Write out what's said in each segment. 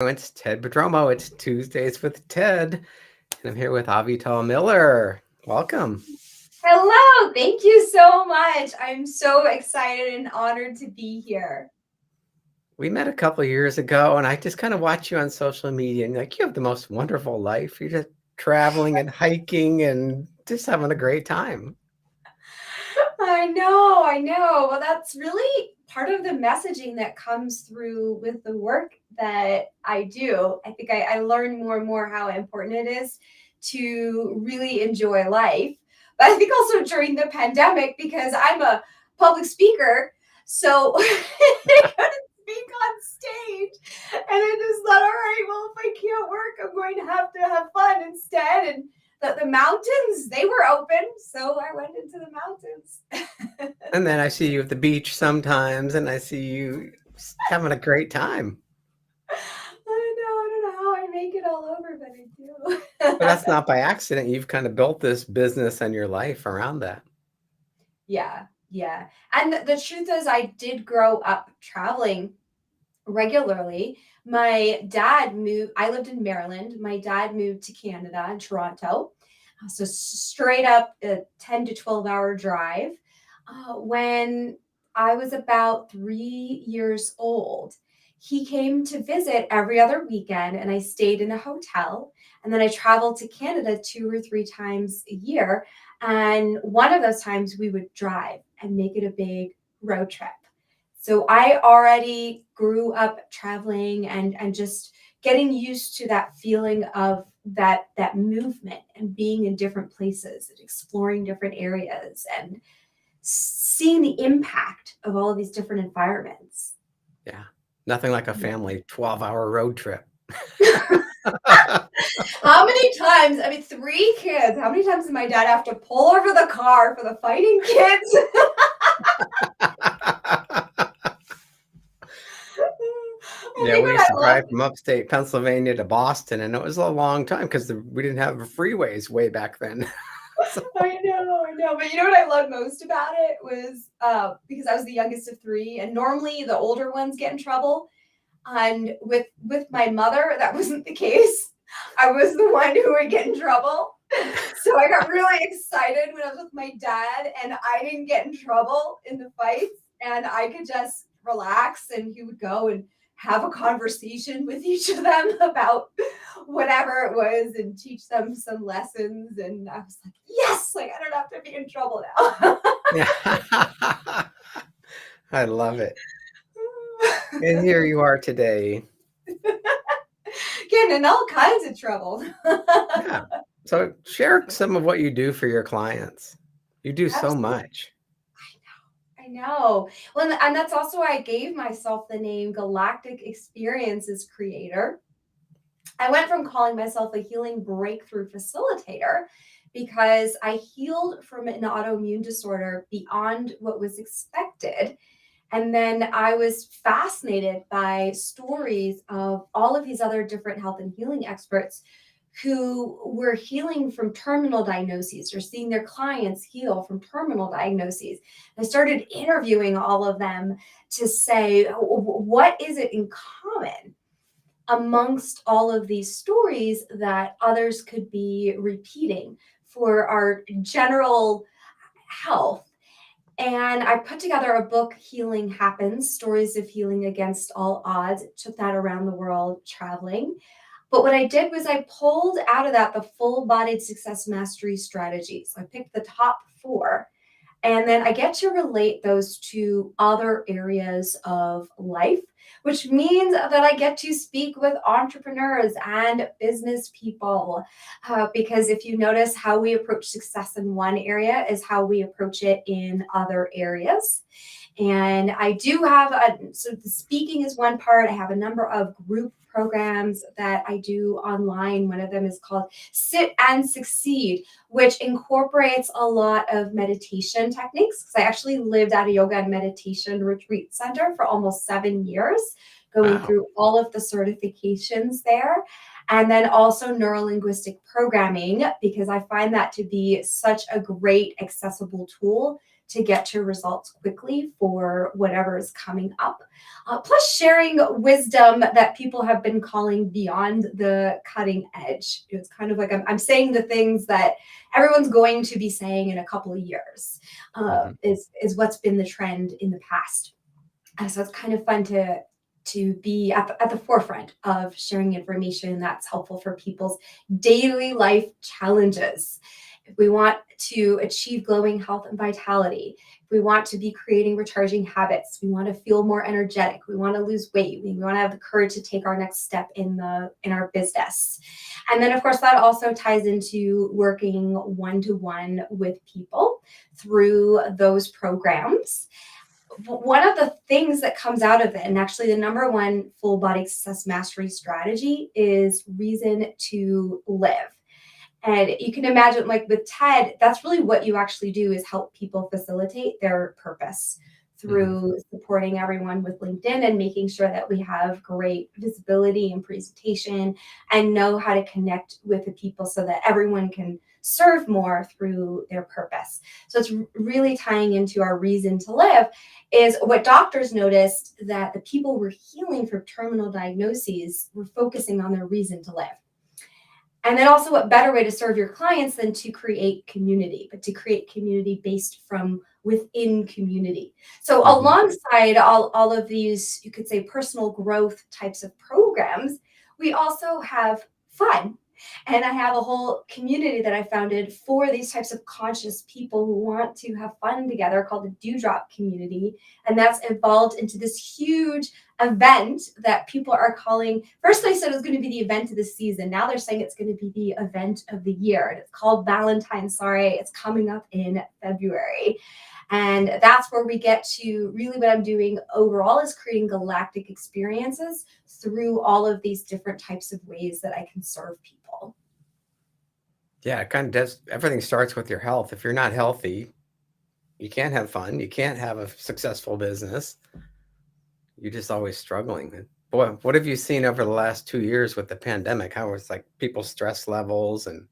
It's Ted Bedromo. It's Tuesdays with Ted, and I'm here with Avital Miller. Welcome. Hello, thank you so much. I'm so excited and honored to be here. We met a couple years ago, and I just kind of watch you on social media, and like you have the most wonderful life. You're just traveling and hiking and just having a great time. I know. Well, that's really part of the messaging that comes through with the work that I do. I think I learn more and more how important it is to really enjoy life. But I think also during the pandemic, because I'm a public speaker, so I couldn't speak on stage. And I just thought, all right, well, if I can't work, I'm going to have fun instead. And the mountains, they were open, so I went into the mountains. And then I see you at the beach sometimes, and I see you having a great time. I don't know how I make it all over, but But I that's do. not by accident. You've kind of built this business and your life around that. Yeah. And the truth is, I did grow up traveling regularly. My dad moved, I lived in Maryland. My dad moved to Canada in Toronto. So straight up a 10 to 12-hour drive. When I was about 3 years old, he came to visit every other weekend, and I stayed in a hotel. And then I traveled to Canada 2 or 3 times a year. And one of those times we would drive and make it a big road trip. So I already grew up traveling and just getting used to that feeling of that movement and being in different places and exploring different areas and seeing the impact of all of these different environments. Yeah. Nothing like a family 12-hour road trip. How many times, I mean, 3 kids, how many times did my dad have to pull over the car for the fighting kids? I Yeah, think we what used to I love. drive from upstate Pennsylvania to Boston, and it was a long time because we didn't have freeways way back then. So, I know. But you know what I loved most about it was because I was the youngest of three, and normally the older ones get in trouble. And with my mother, that wasn't the case. I was the one who would get in trouble. So I got really excited when I was with my dad, and I didn't get in trouble in the fights, and I could just relax, and he would go and have a conversation with each of them about whatever it was and teach them some lessons. And I was like, yes, like I don't have to be in trouble now. yeah. I love it. And here you are today. Getting in all kinds of trouble. Yeah. So share some of what you do for your clients. You do so Absolutely. much. I know. Well, and that's also why I gave myself the name Galactic Experiences Creator. I went from calling myself a healing breakthrough facilitator because I healed from an autoimmune disorder beyond what was expected. And then I was fascinated by stories of all of these other different health and healing experts who were healing from terminal diagnoses or seeing their clients heal from terminal diagnoses. I started interviewing all of them to say, what is it in common amongst all of these stories that others could be repeating for our general health? And I put together a book, Healing Happens, Stories of Healing Against All Odds. Took that around the world traveling. But what I did was I pulled out of that the full-bodied success mastery strategies. So I picked the top four, and then I get to relate those to other areas of life, which means that I get to speak with entrepreneurs and business people. Because if you notice, how we approach success in one area is how we approach it in other areas. And I do have so the speaking is one part. I have a number of group programs that I do online. One of them is called Sit and Succeed, which incorporates a lot of meditation techniques. Because I actually lived at a yoga and meditation retreat center for almost 7 years, going Wow. through all of the certifications there. And then also neurolinguistic programming, because I find that to be such a great accessible tool to get to results quickly for whatever is coming up. Plus, sharing wisdom that people have been calling beyond the cutting edge. It's kind of like I'm saying the things that everyone's going to be saying in a couple of years, Mhm. is what's been the trend in the past. So it's kind of fun to be at the forefront of sharing information that's helpful for people's daily life challenges. If we want to achieve glowing health and vitality, if we want to be creating recharging habits, we want to feel more energetic, we want to lose weight, we want to have the courage to take our next step in our business. And then of course that also ties into working one-to-one with people through those programs. One of the things that comes out of it, and actually the number one full body success mastery strategy, is reason to live. And you can imagine, like with TED, that's really what you actually do, is help people facilitate their purpose Mhm. through supporting everyone with LinkedIn and making sure that we have great visibility and presentation and know how to connect with the people so that everyone can serve more through their purpose. So it's really tying into our reason to live. Is what doctors noticed, that the people were healing from terminal diagnoses were focusing on their reason to live. And then also, what better way to serve your clients than to create community, but to create community based from within community. So Mhm. alongside all of these, you could say, personal growth types of programs, we also have fun. And I have a whole community that I founded for these types of conscious people who want to have fun together, called the Dewdrop Community. And that's evolved into this huge event that people are calling. First, they said it was going to be the event of the season. Now they're saying it's going to be the event of the year. And it's called Valentines Soiree. It's coming up in February. And that's where we get to really, what I'm doing overall is creating galactic experiences through all of these different types of ways that I can serve people. Yeah, it kind of does. Everything starts with your health. If you're not healthy, you can't have fun. You can't have a successful business. You're just always struggling. And boy, what have you seen over the last 2 years with the pandemic? How it's like people's stress levels, and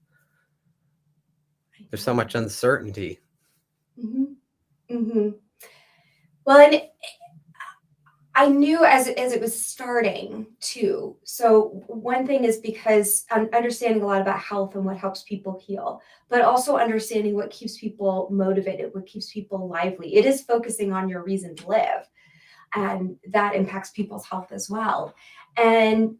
I there's so know. much uncertainty. Hmm. Hmm. Well, and I knew as it was starting too. So one thing is because I'm understanding a lot about health and what helps people heal, but also understanding what keeps people motivated, what keeps people lively. It is focusing on your reason to live, and that impacts people's health as well. And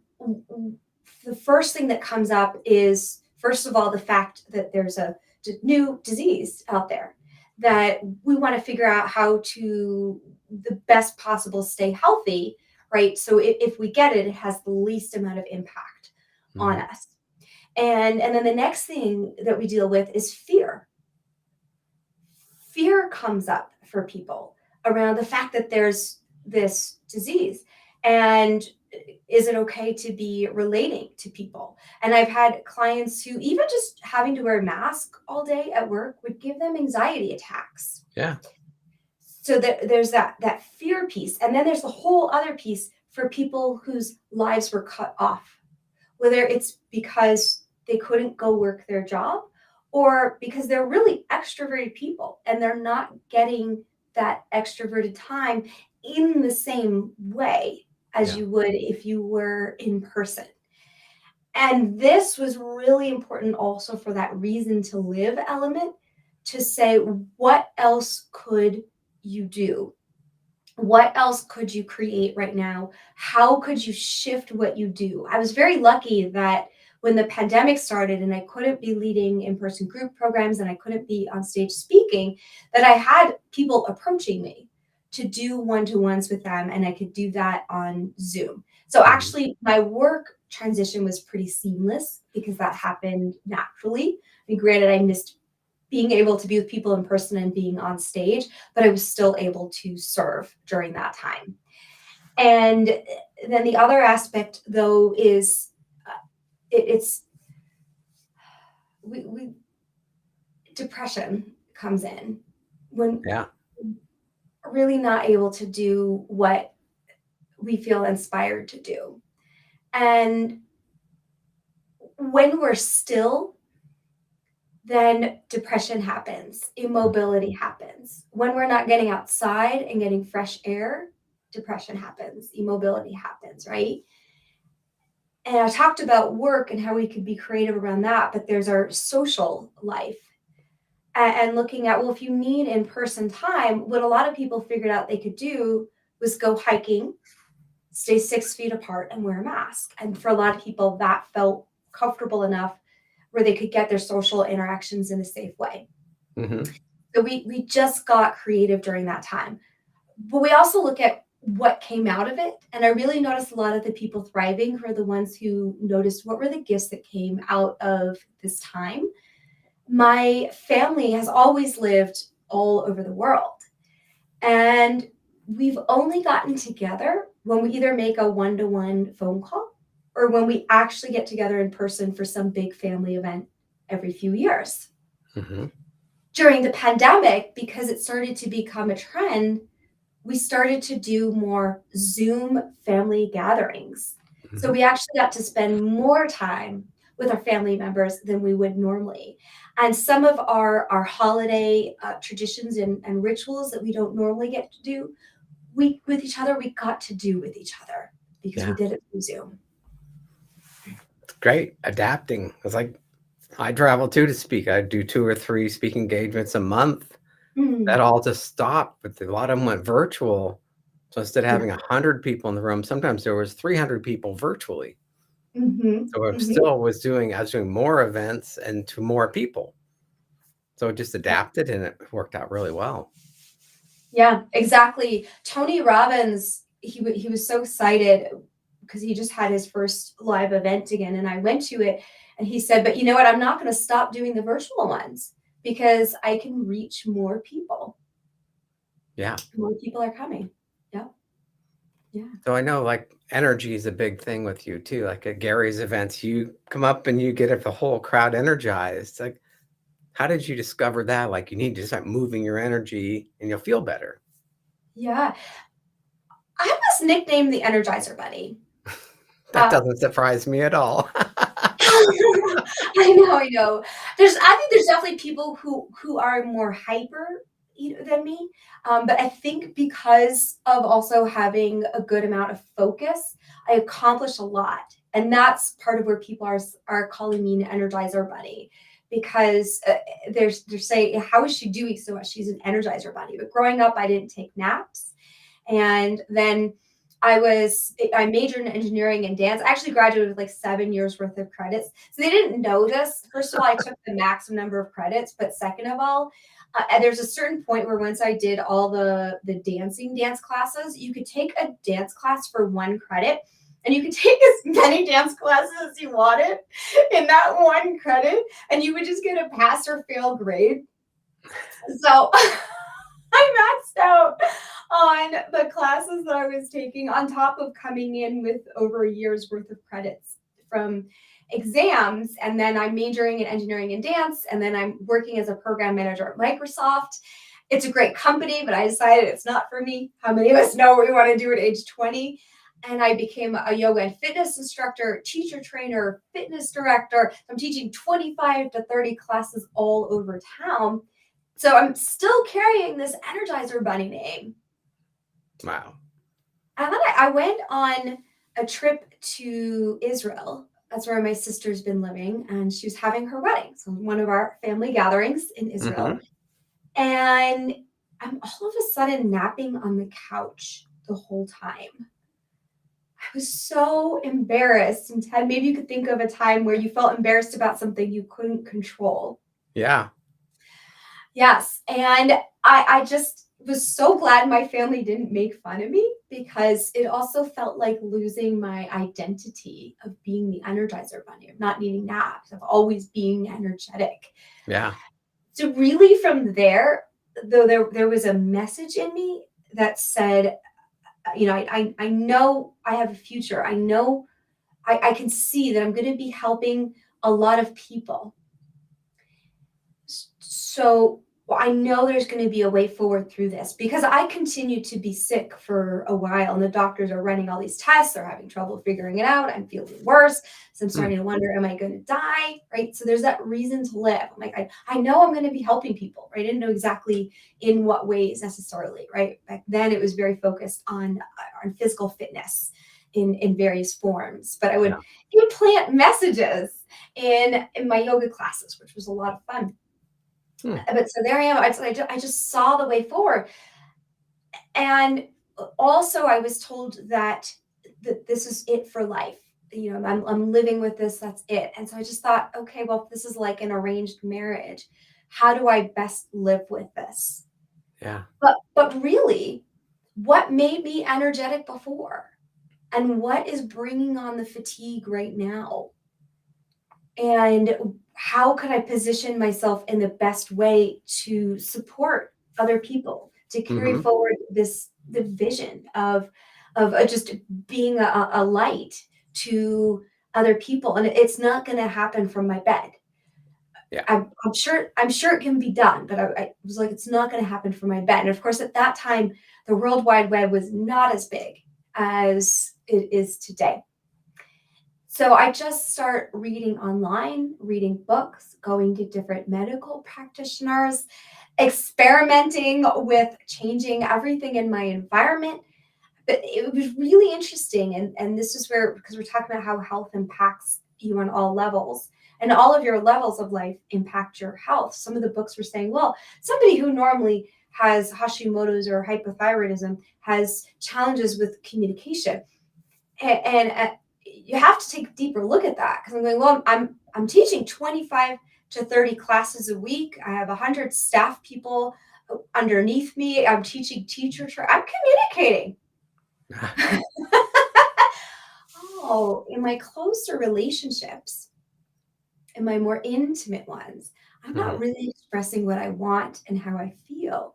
the first thing that comes up is, first of all, the fact that there's a new disease out there that we want to figure out how to the best possible stay healthy, right? So if we get it, it has the least amount of impact on Mhm. us. And then the next thing that we deal with is fear. Fear comes up for people around the fact that there's this disease, and is it okay to be relating to people? And I've had clients who, even just having to wear a mask all day at work, would give them anxiety attacks. Yeah. So there's that fear piece, and then there's the whole other piece for people whose lives were cut off, whether it's because they couldn't go work their job, or because they're really extroverted people and they're not getting that extroverted time in the same way as Yeah. you would if you were in person. And this was really important also for that reason to live element, to say, what else could you do? What else could you create right now? How could you shift what you do? I was very lucky that when the pandemic started and I couldn't be leading in-person group programs and I couldn't be on stage speaking, that I had people approaching me to do one-to-ones with them, and I could do that on Zoom. So Mhm. actually my work transition was pretty seamless because that happened naturally. I mean, granted, I missed being able to be with people in person and being on stage, but I was still able to serve during that time. And then the other aspect, though, is it's we depression comes in when Yeah. we're really not able to do what we feel inspired to do. And when we're still, then depression happens, immobility happens. When we're not getting outside and getting fresh air, depression happens, immobility happens, right? And I talked about work and how we could be creative around that, but there's our social life and looking at, well, if you need in person time, what a lot of people figured out they could do was go hiking, stay 6 feet apart, and wear a mask. And for a lot of people, that felt comfortable enough where they could get their social interactions in a safe way. Mm-hmm. So we just got creative during that time. But we also look at what came out of it. And I really noticed a lot of the people thriving were the ones who noticed what were the gifts that came out of this time. My family has always lived all over the world. And we've only gotten together when we either make a one-to-one phone call or when we actually get together in person for some big family event every few years. Mm-hmm. During the pandemic, because it started to become a trend, we started to do more Zoom family gatherings. Mm-hmm. So we actually got to spend more time with our family members than we would normally. And some of our holiday traditions and rituals that we don't normally get to do with each other, we got to do with each other because we did it through Zoom. It's great. Adapting. It's like I travel too to speak. I do 2 or 3 speaking engagements a month. That all just stopped, but a lot of them went virtual. So instead of having 100 people in the room, sometimes there was 300 people virtually. So I was doing more events and to more people. So it just adapted and it worked out really well. Yeah, exactly. Tony Robbins, he was so excited because he just had his first live event again, and I went to it, and he said, "But you know what? I'm not going to stop doing the virtual ones because I can reach more people. Yeah. More people are coming." Yeah. Yeah. So I know like energy is a big thing with you too. Like at Gary's events, you come up and you get the whole crowd energized. Like, how did you discover that? Like you need to start moving your energy and you'll feel better. Yeah. I was nicknamed the Energizer Bunny. That doesn't surprise me at all. I know. I think there's definitely people who are more hyper than me, but I think because of also having a good amount of focus, I accomplish a lot, and that's part of where people are calling me an Energizer Bunny because they're saying, "How is she doing so much? She's an Energizer Bunny." But growing up, I didn't take naps, and then I majored in engineering and dance. I actually graduated with like 7 years worth of credits. So they didn't know this. First of all, I took the maximum number of credits, but second of all, there's a certain point where once I did all the dance classes, you could take a dance class for 1 credit and you could take as many dance classes as you wanted in that 1 credit and you would just get a pass or fail grade. So I maxed out on the classes that I was taking on top of coming in with over a year's worth of credits from exams. And then I'm majoring in engineering and dance. And then I'm working as a program manager at Microsoft. It's a great company, but I decided it's not for me. How many of us know what we want to do at age 20? And I became a yoga and fitness instructor, teacher trainer, fitness director. I'm teaching 25 to 30 classes all over town. So I'm still carrying this Energizer Bunny name. Wow. And then I went on a trip to Israel. That's where my sister's been living, and she was having her wedding. So one of our family gatherings in Israel. And I'm all of a sudden napping on the couch the whole time. I was so embarrassed. And Ted, maybe you could think of a time where you felt embarrassed about something you couldn't control. Yeah. Yes. And I just was so glad my family didn't make fun of me because it also felt like losing my identity of being the Energizer Bunny, of not needing naps, of always being energetic. Yeah. So really from there, though there was a message in me that said, I know I have a future. I know I can see that I'm going to be helping a lot of people. So well, I know there's going to be a way forward through this because I continue to be sick for a while and the doctors are running all these tests. They're having trouble figuring it out. I'm feeling worse. So I'm Hmm. starting to wonder, am I going to die? Right. So there's that reason to live. I'm like, I know I'm going to be helping people. Right. I didn't know exactly in what ways necessarily. Right. Back then it was very focused on physical fitness in various forms. But I Yeah. would implant messages in my yoga classes, which was a lot of fun. Hmm. But so there I am. I just saw the way forward. And also, I was told that this is it for life. You know, I'm living with this. That's it. And so I just thought, okay, well, if this is like an arranged marriage, how do I best live with this? Yeah. But really, what made me energetic before, and what is bringing on the fatigue right now? And how could I position myself in the best way to support other people, to carry Hmm. forward the vision of just being a light to other people? And it's not going to happen from my bed. Yeah. I'm sure it can be done, but I was like, it's not going to happen from my bed. And of course, at that time, the World Wide Web was not as big as it is today. So I just start reading online, reading books, going to different medical practitioners, experimenting with changing everything in my environment. But it was really interesting. And this is where, because we're talking about how health impacts you on all levels, and all of your levels of life impact your health. Some of the books were saying, well, somebody who normally has Hashimoto's or hypothyroidism has challenges with communication. And you have to take a deeper look at that because I'm going, well, I'm teaching 25 to 30 classes a week. I have 100 staff people underneath me. I'm teaching I'm communicating. Oh, in my closer relationships, in my more intimate ones, I'm not Hmm. really expressing what I want and how I feel.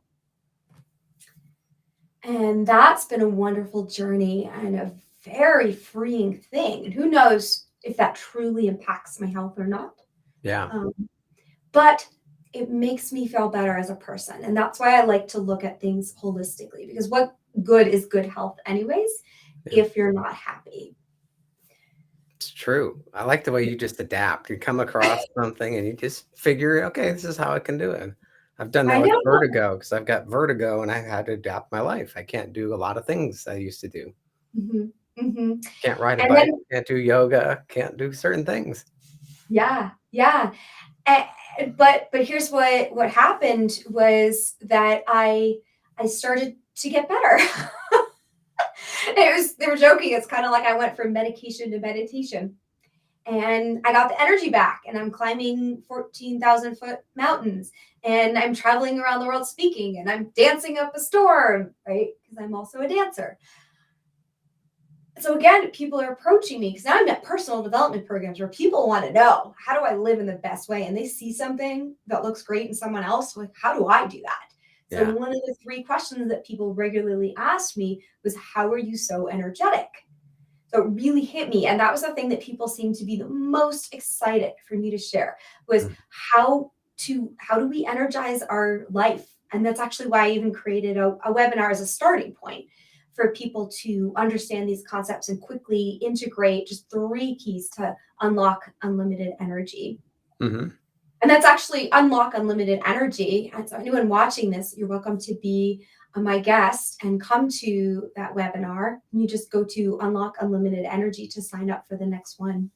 And that's been a wonderful journey and a very freeing thing. And who knows if that truly impacts my health or not. Yeah. Um, but it makes me feel better as a person. And that's why I like to look at things holistically because what good is good health, anyways, Yeah. if you're not happy? It's true. I like the way you just adapt. You come across something and you just figure, okay, this is how I can do it. I've done I that with know. vertigo because I've got vertigo and I had to adapt my life. I can't do a lot of things I used to do. Hmm. Hmm. Can't ride a And then, bike, can't do yoga, can't do certain things. yeah, yeah. But here's what happened was that I started to get better. They were joking. It's kind of like I went from medication to meditation. And I got the energy back, and I'm climbing 14,000-foot mountains, and I'm traveling around the world speaking, and I'm dancing up a storm, right? Because I'm also a dancer. So again, people are approaching me because now I'm at personal development programs where people want to know, how do I live in the best way? And they see something that looks great in someone else. Like, how do I do that? So Yeah. one of the three questions that people regularly asked me was, how are you so energetic? So it really hit me. And that was the thing that people seemed to be the most excited for me to share was Mm. how do we energize our life? And that's actually why I even created a webinar as a starting point for people to understand these concepts and quickly integrate just 3 keys to unlock unlimited energy. Mhm. And that's actually unlock unlimited energy. And so anyone watching this, you're welcome to be my guest and come to that webinar. You just go to unlock unlimited energy to sign up for the next one.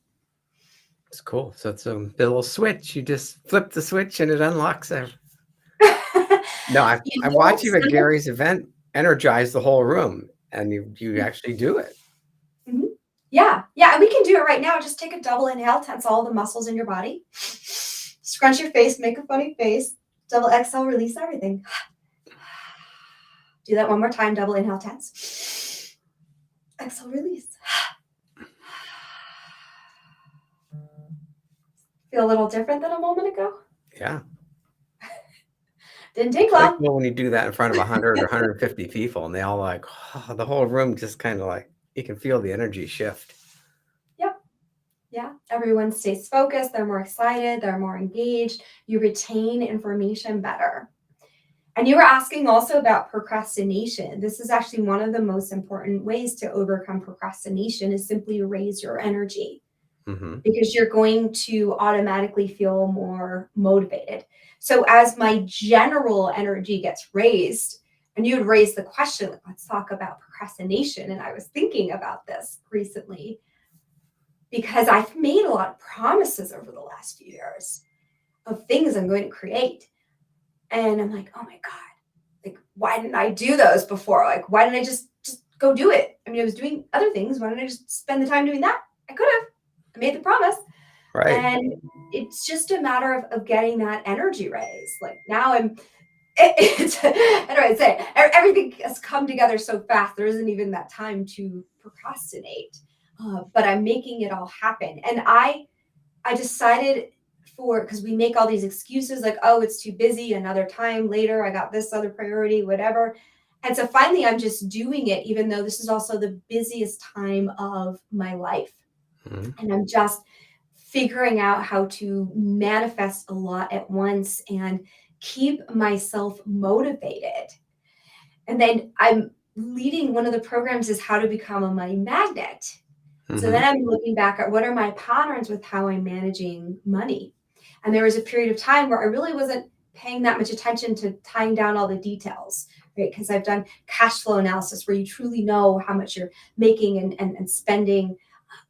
It's cool. So it's a little switch. You just flip the switch and it unlocks everything. No, I You don't watched you at sign up. Gary's event energize the whole room, and you actually do it. Mhm. Yeah, yeah, and we can do it right now. Just take a double inhale, tense all the muscles in your body. Scrunch your face, make a funny face. Double exhale, release everything. Do that one more time. Double inhale, tense. Exhale, release. Feel a little different than a moment ago? Yeah. Didn't take It's really long. cool when you do that in front of 100 or 150 people, and they all like, the whole room just kinda like you can feel the energy shift. Yep. Yeah. Everyone stays focused. They're more excited. They're more engaged. You retain information better. And you were asking also about procrastination. This is actually one of the most important ways to overcome procrastination is simply raise your energy Hmm. because you're going to automatically feel more motivated. So as my general energy gets raised, and you would raise the question, like, let's talk about procrastination. And I was thinking about this recently because I've made a lot of promises over the last few years of things I'm going to create. And I'm like, oh my God, like, why didn't I do those before? Like, why didn't I just go do it? I mean, I was doing other things. Why didn't I just spend the time doing that? I could have. I made the promise. Right. And it's just a matter of getting that energy raised. Like now it's how do I say it? Everything has come together so fast. There isn't even that time to procrastinate. But I'm making it all happen. And I decided because we make all these excuses like, oh, it's too busy, another time later, I got this other priority, whatever. And so finally, I'm just doing it, even though this is also the busiest time of my life. Hmm. And I'm just figuring out how to manifest a lot at once and keep myself motivated. And then I'm leading one of the programs is how to become a money magnet. So then Hmm. I'm looking back at what are my patterns with how I'm managing money. And there was a period of time where I really wasn't paying that much attention to tying down all the details, right? Because I've done cash flow analysis where you truly know how much you're making and spending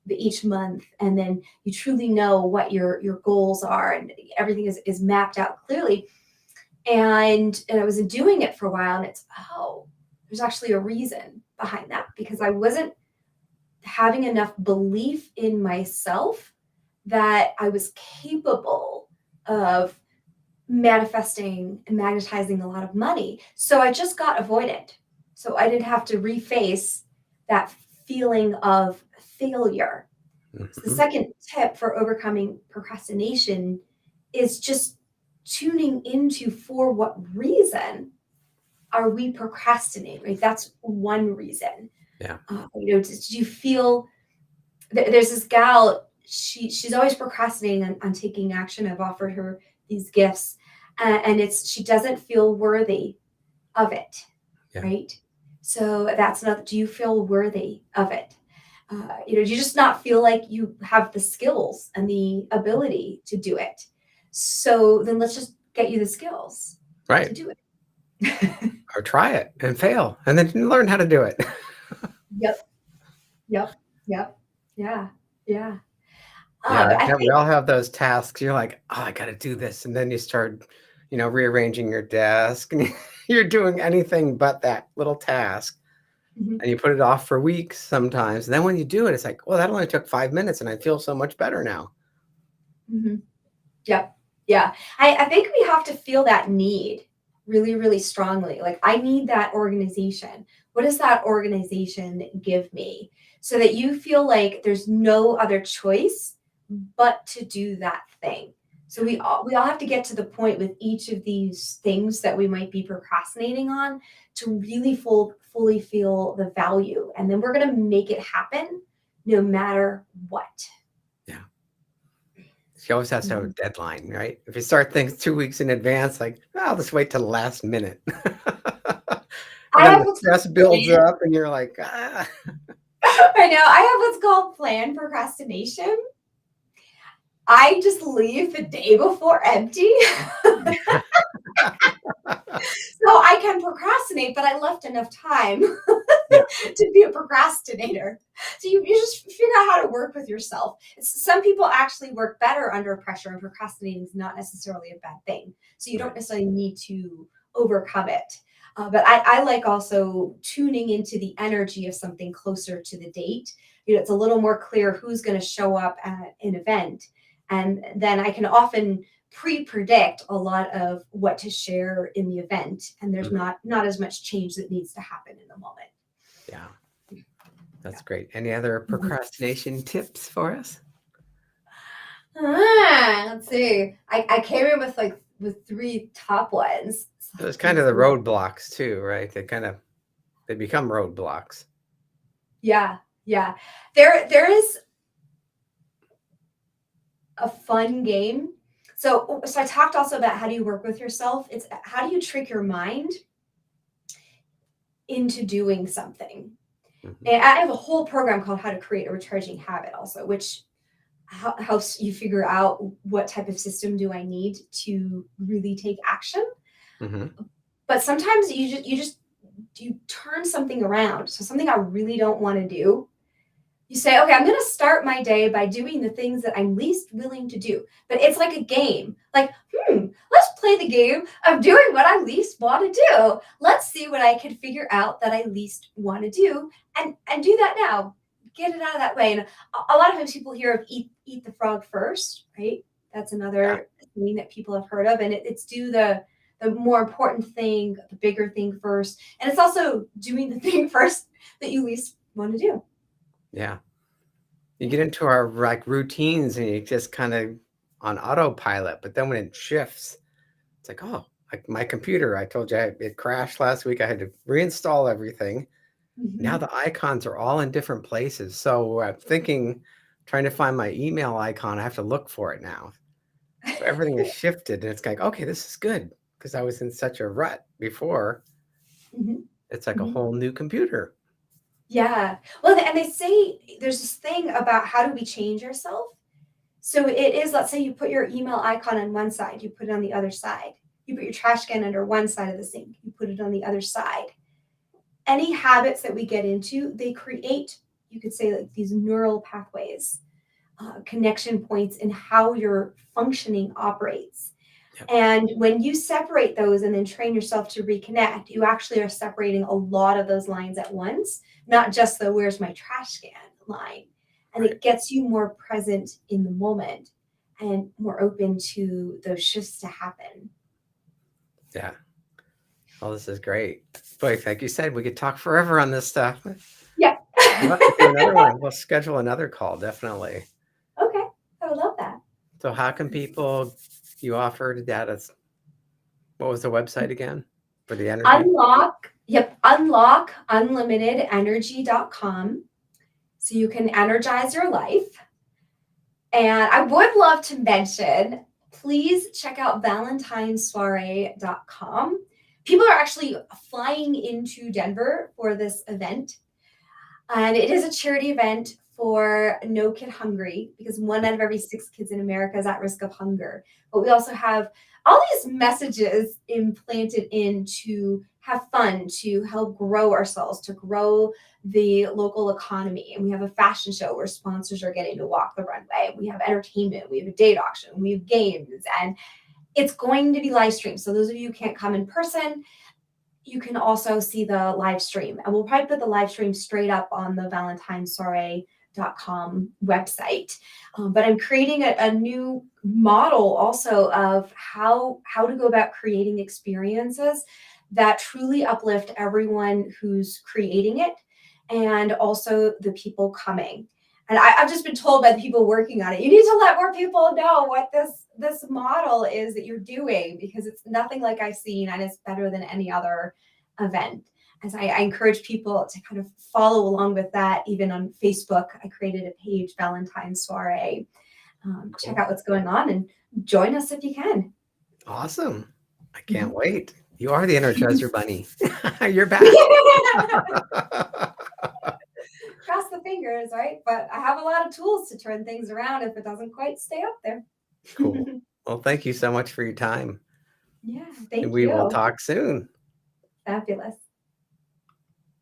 each month. And then you truly know what your goals are and everything is mapped out clearly. And I was doing it for a while and it's, oh, there's actually a reason behind that because I wasn't having enough belief in myself that I was capable of manifesting and magnetizing a lot of money. So I just got avoidant. So I didn't have to reface that feeling of failure. So the Hmm. second tip for overcoming procrastination is just tuning into for what reason are we procrastinating? Right? That's one reason. Yeah. Did you feel there's this gal, she's always procrastinating on taking action. I've offered her these gifts, and it's she doesn't feel worthy of it, Yeah. right? So that's not. Do you feel worthy of it? Do you just not feel like you have the skills and the ability to do it? So then let's just get you the skills to Right. do it. Or try it and fail and then learn how to do it. Yep, yep, yep, yeah, yeah. Yeah, But I yeah, we think all have those tasks. You're like, "Oh, I gotta do this," and then you start, rearranging your desk, and you're doing anything but that little task, mhm, and you put it off for weeks sometimes, and then when you do it, it's like, "Well, that only took 5 minutes, and I feel so much better now." mhm. Yep. Yeah. I think we have to feel that need really, really strongly. Like, I need that organization. What does that organization give me? So that you feel like there's no other choice but to do that thing. So we all have to get to the point with each of these things that we might be procrastinating on to really fully feel the value. And then we're gonna make it happen no matter what. Yeah. She always has to have a Mhm. deadline, right? If you start things 2 weeks in advance, like, "Oh, I'll just wait till the last minute." And I then have the what's stress builds up, and you're like, "Ah." I know. I have what's called planned procrastination. I just leave the day before empty. So I can procrastinate, but I left enough time Yeah, to be a procrastinator. So you just figure out how to work with yourself. Some people actually work better under pressure, and procrastinating is not necessarily a bad thing. So you don't right. necessarily need to overcome it. But I like also tuning into the energy of something closer to the date. It's a little more clear who's going to show up at an event. And then I can often pre-predict a lot of what to share in the event, and there's Mhm. not as much change that needs to happen in the moment. Yeah, Yeah. that's great. Any other Mhm. procrastination tips for us? Let's see. I came in with three top ones. So It's kind let's of the see. roadblocks too, right? They become roadblocks. Yeah, yeah. There is a fun game. So I talked also about how do you work with yourself. It's how do you trick your mind into doing something. Mhm. And I have a whole program called How to Create a Recharging Habit also, which helps you figure out what type of system do I need to really take action. Mhm. But sometimes you turn something around. So something I really don't want to do, you say, okay, I'm going to start my day by doing the things that I'm least willing to do. But it's like a game. Like, let's play the game of doing what I least want to do. Let's see what I can figure out that I least want to do, and do that now. Get it out of that way. And a lot of times people hear of eat the frog first, right? That's Yeah. another thing that people have heard of. And it's do the more important thing, the bigger thing first. And it's also doing the thing first that you least want to do. Yeah. You Yeah. get into our like routines and you just kind of on autopilot, but then when it shifts, it's like, oh, like my computer, I told you it crashed last week. I had to reinstall everything. Now Mhm. the icons are all in different places. So I'm thinking, trying to find my email icon, I have to look for it now. So everything is shifted and it's like, okay, this is good because I was in such a rut before. Mhm. It's like a Mhm. whole new computer. Yeah. Well, and they say there's this thing about how do we change ourselves. So it is, let's say you put your email icon on one side, you put it on the other side. You put your trash can under one side of the sink, you put it on the other side. Any habits that we get into, they create, you could say, like these neural pathways, connection points in how your functioning operates. Yep. And when you separate those and then train yourself to reconnect, you actually are separating a lot of those lines at once, not just the where's my trash can line. And Right. it gets you more present in the moment and more open to those shifts to happen. Yeah. Oh, this is great. Boy, like you said, we could talk forever on this stuff. Yeah. We'll have to do another one. We'll schedule another call, definitely. Okay. I would love that. So how can people you offered that as what was the website again for the energy? Unlockunlimitedenergy.com. So you can energize your life. And I would love to mention, please check out valentinesoiree.com. People are actually flying into Denver for this event. And it is a charity event for No Kid Hungry because 1 out of every 6 kids in America is at risk of hunger. But we also have all these messages implanted in to have fun, to help grow ourselves, to grow the local economy. And we have a fashion show where sponsors are getting to walk the runway. We have entertainment, we have a date auction, we have games, and it's going to be live streamed. So those of you who can't come in person, you can also see the live stream. And we'll probably put the live stream straight up on the valentinesoiree.com website. But I'm creating a new model also of how to go about creating experiences that truly uplift everyone who's creating it and also the people coming. And I've just been told by the people working on it, you need to let more people know what this model is that you're doing because it's nothing like I've seen and it's better than any other event. As I encourage people to kind of follow along with that, even on Facebook, I created a page, Valentines Soiree. Check Cool. out what's going on and join us if you can. Awesome. I can't Mhm. wait. You are the Energizer Bunny. You're back. Cross the fingers, right? But I have a lot of tools to turn things around if it doesn't quite stay up there. Cool. Well, thank you so much for your time. Yeah, And thank we will you. talk soon. Fabulous.